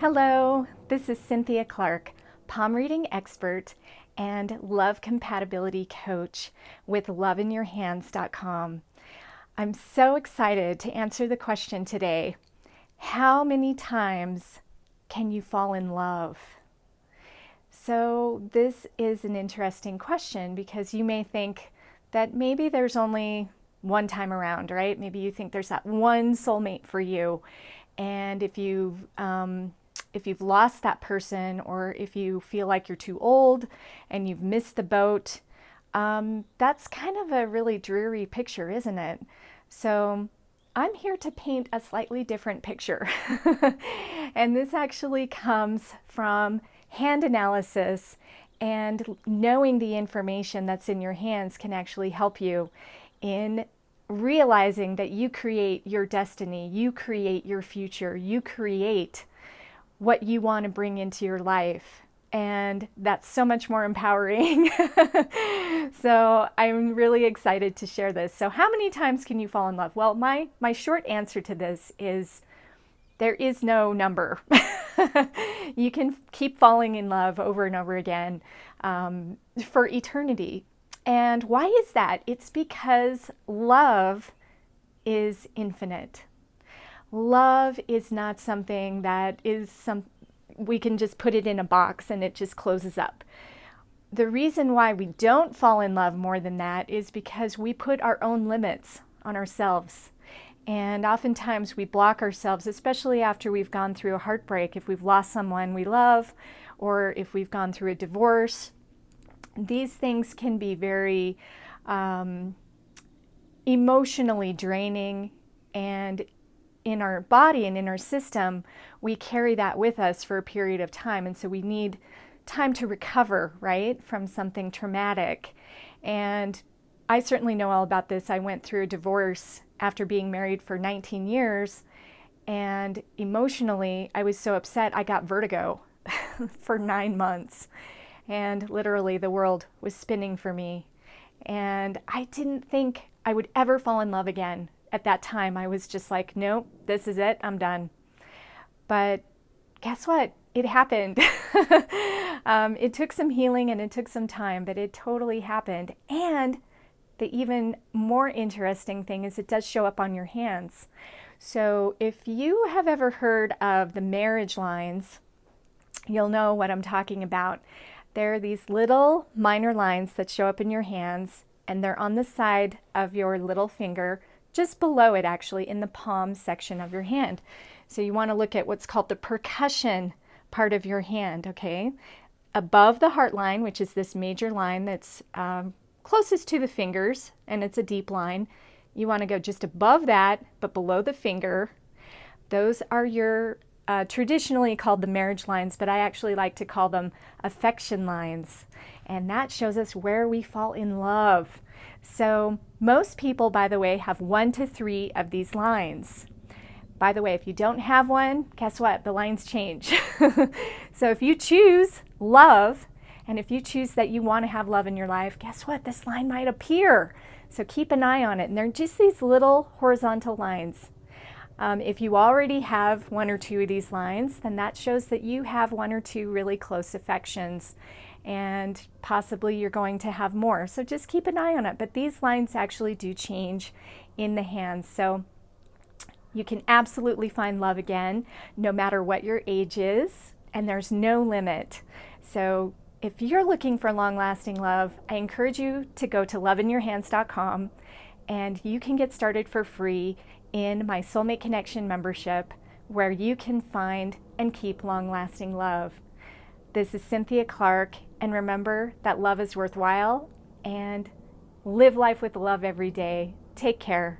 Hello, this is Cynthia Clark, palm reading expert and love compatibility coach with loveinyourhands.com. I'm so excited to answer the question today. How many times can you fall in love? So this is an interesting question because you may think that maybe there's only one time around, right? Maybe you think there's that one soulmate for you. And if you've lost that person, or if you feel like you're too old and you've missed the boat, that's kind of a really dreary picture, isn't it? So I'm here to paint a slightly different picture. And this actually comes from hand analysis, and knowing the information that's in your hands can actually help you in realizing that you create your destiny, you create your future, you create what you want to bring into your life. And that's so much more empowering. So I'm really excited to share this. So how many times can you fall in love? Well, my short answer to this is there is no number. You can keep falling in love over and over again for eternity. And why is that? It's because love is infinite. Love is not something that we can just put it in a box and it just closes up. The reason why we don't fall in love more than that is because we put our own limits on ourselves. And oftentimes we block ourselves, especially after we've gone through a heartbreak, if we've lost someone we love, or if we've gone through a divorce. These things can be very emotionally draining, and in our body and in our system, we carry that with us for a period of time. And so we need time to recover, right, from something traumatic. And I certainly know all about this. I went through a divorce after being married for 19 years. And emotionally, I was so upset, I got vertigo for 9 months. And literally the world was spinning for me. And I didn't think I would ever fall in love again. At that time, I was just like, nope, this is it, I'm done. But guess what? It happened. It took some healing and it took some time, but it totally happened. And the even more interesting thing is it does show up on your hands. So if you have ever heard of the marriage lines, you'll know what I'm talking about. There are these little minor lines that show up in your hands, and they're on the side of your little finger, just below it actually, in the palm section of your hand. So you want to look at what's called the percussion part of your hand, okay? Above the heart line, which is this major line that's closest to the fingers, and it's a deep line. You want to go just above that, but below the finger. Those are your traditionally called the marriage lines, but I actually like to call them affection lines. And that shows us where we fall in love. So most people, by the way, have 1 to 3 of these lines. By the way, if you don't have one, guess what? The lines change. So if you choose love, and if you choose that you want to have love in your life, guess what? This line might appear. So keep an eye on it. And they're just these little horizontal lines. If you already have 1 or 2 of these lines, then that shows that you have 1 or 2 really close affections, and possibly you're going to have more. So just keep an eye on it. But these lines actually do change in the hands. So you can absolutely find love again, no matter what your age is, and there's no limit. So if you're looking for long-lasting love, I encourage you to go to loveinyourhands.com, and you can get started for free in my Soulmate Connection membership, where you can find and keep long-lasting love. This is Cynthia Clark, and remember that love is worthwhile, and live life with love every day. Take care.